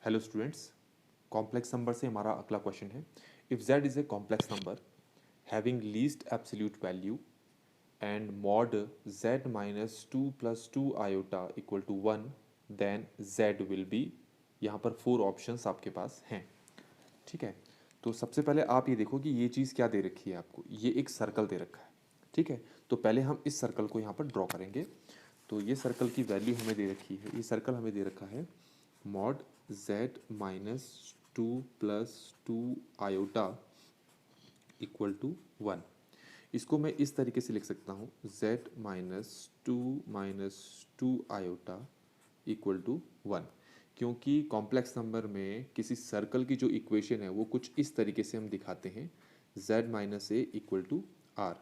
Hello students, complex number से हमारा अगला क्वेश्चन है। If z is a complex number having least absolute value and mod z minus two plus two iota equal to one, then z will be. यहाँ पर four options आपके पास हैं। ठीक है, तो सबसे पहले आप ये देखो कि ये चीज़ क्या दे रखी है आपको। ये एक सर्कल दे रखा है। ठीक है, तो पहले हम इस सर्कल को यहाँ पर ड्रॉ करेंगे। तो ये सर्कल की वैल्यू हमें दे रखी है, ये सर्कल हमें दे रखा है mod z minus two plus two iota equal to one. इसको मैं इस तरीके से लिख सकता हूँ z minus two iota equal to one, क्योंकि कॉम्प्लेक्स नंबर में किसी सर्कल की जो इक्वेशन है वो कुछ इस तरीके से हम दिखाते हैं z minus a equal to r.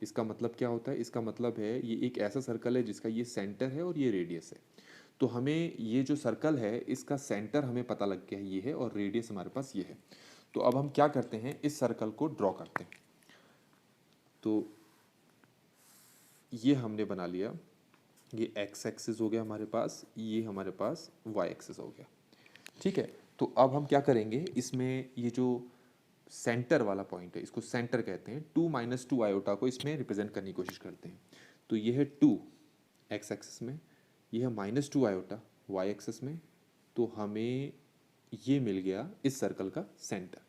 इसका मतलब क्या होता है? इसका मतलब है ये एक ऐसा सर्कल है जिसका ये सेंटर है और ये रेडियस है। तो हमें ये जो सर्कल है इसका सेंटर हमें पता लग गया ये है और रेडियस हमारे पास ये है। तो अब हम क्या करते हैं, इस सर्कल को ड्रॉ करते हैं। तो ये हमने बना लिया, ये एक्स एक्सिस हो गया हमारे पास, ये हमारे पास वाई एक्सिस हो गया। ठीक है, तो अब हम क्या करेंगे, इसमें ये जो सेंटर वाला पॉइंट है इसको सेंटर कहते हैं। टू माइनस टू आयोटा को इसमें रिप्रेजेंट करने की कोशिश करते हैं। तो ये है टू एक्स एक्सिस में, ये है minus two iota y axis में। तो हमें ये मिल गया इस सर्कल का सेंटर।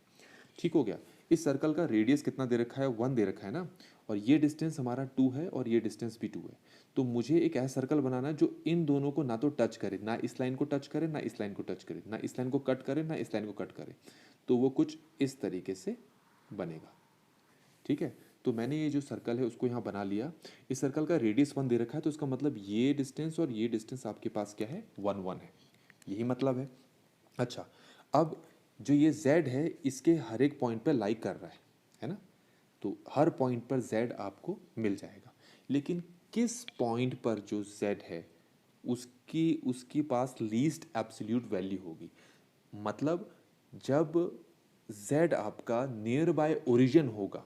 ठीक हो गया। इस सर्कल का रेडियस कितना दे रखा है? वन दे रखा है ना, और ये डिस्टेंस हमारा टू है और ये डिस्टेंस भी टू है। तो मुझे एक ऐसा सर्कल बनाना है जो इन दोनों को ना तो टच करे, ना इस लाइन को टच करे, ना इस लाइन को टच करे, ना इस लाइन को कट करे, ना इस लाइन को कट करे। तो वो कुछ इस तरीके से बनेगा। ठीक है, तो मैंने ये जो सर्कल है उसको यहाँ बना लिया। इस सर्कल का रेडियस वन दे रखा है, तो इसका मतलब ये डिस्टेंस और ये डिस्टेंस आपके पास क्या है? वन वन है। यही मतलब है। अच्छा, अब जो ये z है इसके हर एक पॉइंट पर लाइक कर रहा है ना? तो हर पॉइंट पर z आपको मिल जाएगा। लेकिन किस पॉइंट पर जो z है उसकी उसके पास लीस्ट एब्सोल्यूट वैल्यू होगी। मतलब जब z आपका नियर बाय ओरिजिन होगा,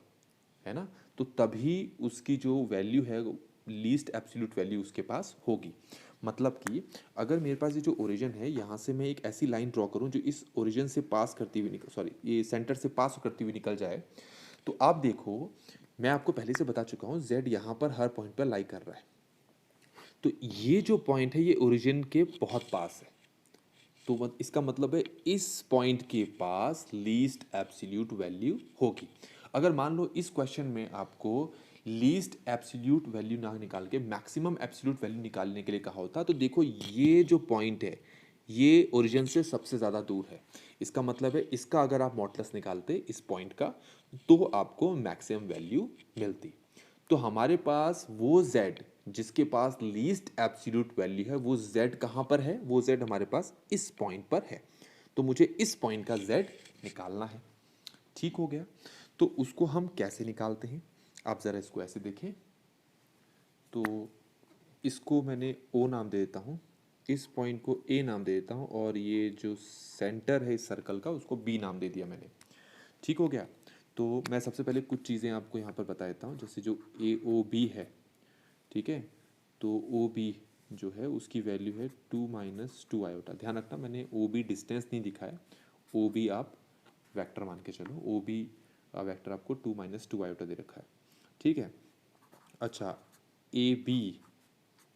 है ना, तो तभी उसकी जो वैल्यू है लीस्ट एब्सोल्यूट वैल्यू उसके पास होगी। मतलब कि अगर मेरे पास ये जो ओरिजिन है यहाँ से मैं एक ऐसी लाइन ड्रॉ करूँ जो इस ओरिजिन से पास करती हुई निकल, सॉरी, ये सेंटर से पास करती हुई निकल जाए, तो आप देखो मैं आपको पहले से बता चुका हूँ z यहाँ पर हर पॉइंट पर लाई कर रहा है। तो ये जो पॉइंट है ये ओरिजिन के बहुत पास है। तो इसका मतलब है इस पॉइंट के पास लीस्ट एब्सोल्यूट वैल्यू होगी। अगर मान लो इस क्वेश्चन में आपको लीस्ट एब्सोल्यूट वैल्यू ना निकाल के मैक्सिमम एब्सोल्यूट वैल्यू निकालने के लिए कहा होता, तो देखो ये जो पॉइंट है ये ओरिजिन से सबसे ज़्यादा दूर है। इसका मतलब है इसका अगर आप मॉडुलस निकालते इस पॉइंट का तो आपको मैक्सिमम वैल्यू मिलती। तो हमारे पास वो z जिसके पास लीस्ट एब्सोल्यूट वैल्यू है, वो z कहाँ पर है? वो z हमारे पास इस पॉइंट पर है। तो मुझे इस पॉइंट का z निकालना है। ठीक हो गया। तो उसको हम कैसे निकालते हैं, आप ज़रा इसको ऐसे देखें। तो इसको मैंने o नाम दे देता हूँ, इस पॉइंट को a नाम दे देता हूँ, और ये जो सेंटर है इस सर्कल का उसको b नाम दे दिया मैंने। ठीक हो गया। तो मैं सबसे पहले कुछ चीज़ें आपको यहाँ पर बता देता हूँ, जैसे जो AOB है, ठीक है, तो OB जो है उसकी वैल्यू है टू माइनस टू आयोटा। ध्यान रखना मैंने OB डिस्टेंस नहीं दिखाया, OB आप वेक्टर मान के चलो, OB वेक्टर आपको टू माइनस टू आयोटा दे रखा है। ठीक है। अच्छा, AB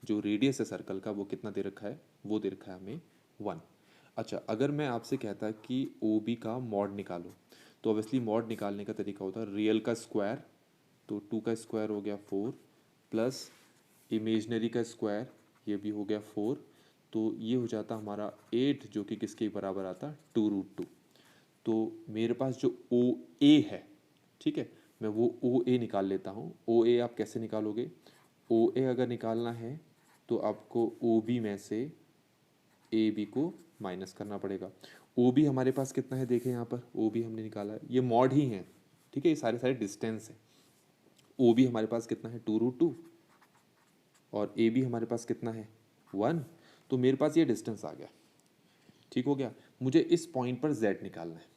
जो रेडियस है सर्कल का वो कितना दे रखा है? वो दे रखा है हमें वन। अच्छा, अगर मैं आपसे कहता कि OB का मॉड निकालो, तो ऑब्वियसली मॉड निकालने का तरीका होता है रियल का स्क्वायर, तो टू का स्क्वायर हो गया फोर, प्लस इमेजनरी का स्क्वायर ये भी हो गया फोर, तो ये हो जाता हमारा एट, जो कि किसके बराबर आता? Two root two. तो मेरे पास जो ओ ए है, ठीक है, मैं वो ओ ए निकाल लेता हूँ। ओ ए आप कैसे निकालोगे? ओ ए अगर निकालना है तो आपको ओ बी में से ए बी को माइनस करना पड़ेगा। ओ बी हमारे पास कितना है देखें, यहाँ पर ओ बी हमने निकाला है, ये मॉड ही है, ठीक है, ये सारे सारे डिस्टेंस है। ओ बी हमारे पास कितना है? टू रूट टू, और ए बी हमारे पास कितना है? वन। तो मेरे पास ये डिस्टेंस आ गया। ठीक हो गया। मुझे इस पॉइंट पर z निकालना है।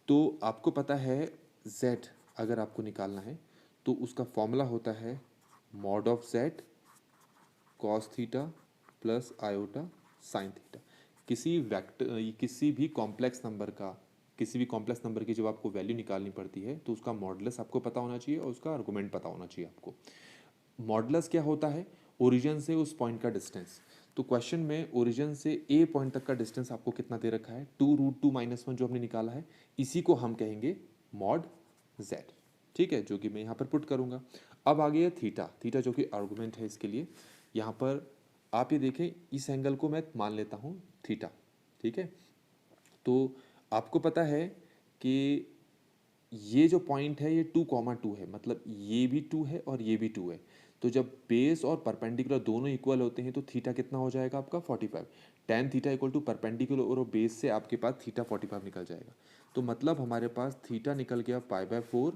तो आपको पता है z अगर आपको निकालना है तो उसका फॉर्मूला होता है mod of z cos theta plus iota sine theta. किसी वेक्टर, किसी भी कॉम्प्लेक्स नंबर का, किसी भी कॉम्प्लेक्स नंबर की जब आपको वैल्यू निकालनी पड़ती है तो उसका मॉडुलस आपको पता होना चाहिए और उसका आर्गुमेंट पता होना चाहिए आपको। मॉडुलस क्या होता है? ओरिजिन से उस पॉइंट का डिस्टेंस। तो क्वेश्चन में ओरिजिन से ए पॉइंट तक का डिस्टेंस आपको कितना दे रखा है? 2√2 - 1 जो हमने निकाला है, इसी को हम कहेंगे मॉड जेड। ठीक है, जो कि मैं यहाँ पर पुट करूँगा। अब आ गया थीटा, थीटा जो कि आर्गुमेंट है इसके लिए। यहाँ पर आप ये देखें, इस एंगल को मैं मान लेता हूँ थीटा। ठीक है, तो आपको पता है कि ये जो पॉइंट है ये 2,2 है, मतलब ये भी 2 है और ये भी 2 है। तो जब बेस और परपेंडिकुलर दोनों इक्वल होते हैं तो थीटा कितना हो जाएगा आपका? 45। tan theta equal to perpendicular और बेस से आपके पास थीटा 45 निकल जाएगा। तो मतलब हमारे पास थीटा निकल गया π/4।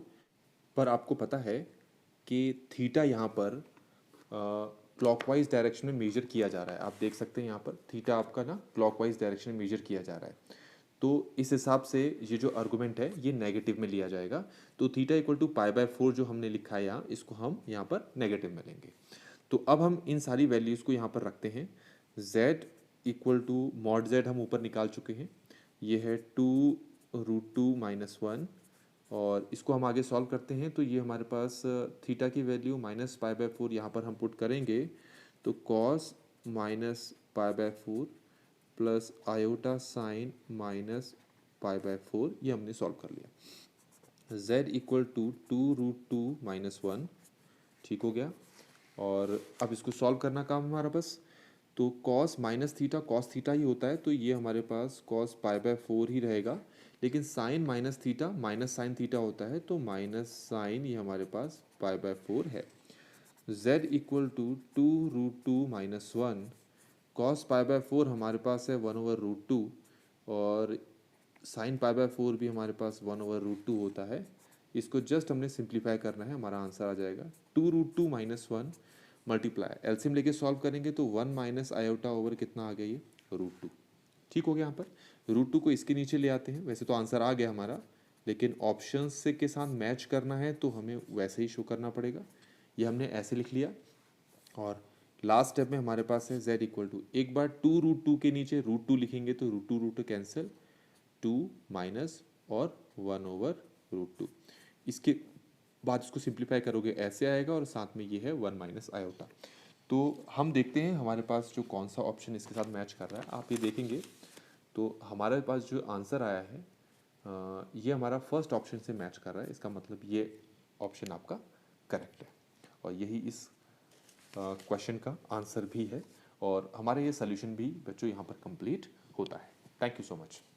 पर आपको पता है कि थीटा यहाँ पर क्लॉकवाइज डायरेक्शन में मेजर किया जा रहा है। आप देख सकते हैं यहाँ पर थीटा आपका ना क्लॉकवाइज डायरेक्शन में मेजर किया जा रहा है। तो इस हिसाब से ये जो आर्गुमेंट है ये नेगेटिव में लिया जाएगा। तो थीटा इक्वल टू π/4 जो हमने लिखा है यहाँ, इसको हम यहाँ पर नेगेटिव में लेंगे। तो अब हम इन सारी वैल्यूज़ को यहाँ पर रखते हैं। z equal to mod z हम ऊपर निकाल चुके हैं, ये है 2√2 - 1। और इसको हम आगे सॉल्व करते हैं तो ये हमारे पास थीटा की वैल्यू -π/4 यहाँ पर हम पुट करेंगे तो cos -π/4 प्लस आयोटा साइन -π/4, ये हमने सॉल्व कर लिया। z इक्वल टू 2√2 - 1, ठीक हो गया। और अब इसको सॉल्व करना काम हमारा बस। तो cos minus theta cos theta ही होता है, तो ये हमारे पास cos π/4 ही रहेगा। लेकिन sine minus theta minus sine theta होता है, तो माइनस साइन ये हमारे पास π/4 है। z इक्वल टू 2√2 - 1, cos π/4 हमारे पास है 1/√2 और साइन π/4 भी हमारे पास 1/√2 होता है। इसको जस्ट हमने सिंप्लीफाई करना है, हमारा आंसर आ जाएगा 2√2 - 1 मल्टीप्लाई एलसीएम लेके सॉल्व करेंगे तो 1 माइनस आयोटा ओवर कितना आ गया? ये √2। ठीक हो गया। यहाँ पर √2 को इसके नीचे ले आते हैं। वैसे तो आंसर आ गया हमारा, लेकिन ऑप्शंस से के साथ मैच करना है तो हमें वैसे ही शो करना पड़ेगा। ये हमने ऐसे लिख लिया। और लास्ट स्टेप में हमारे पास है z इक्वल टू, एक बार 2√2 के नीचे √2 लिखेंगे तो √2 कैंसिल, 2 माइनस और 1/√2। इसके बाद इसको सिंप्लीफाई करोगे ऐसे आएगा और साथ में ये है 1 माइनस आयोटा। तो हम देखते हैं हमारे पास जो कौन सा ऑप्शन इसके साथ मैच कर रहा है। आप ये देखेंगे तो हमारे पास जो आंसर आया है ये हमारा फर्स्ट ऑप्शन से मैच कर रहा है। इसका मतलब ये ऑप्शन आपका करेक्ट है और यही इस क्वेश्चन का आंसर भी है और हमारा ये सोल्यूशन भी बच्चों यहाँ पर कंप्लीट होता है। Thank you so much.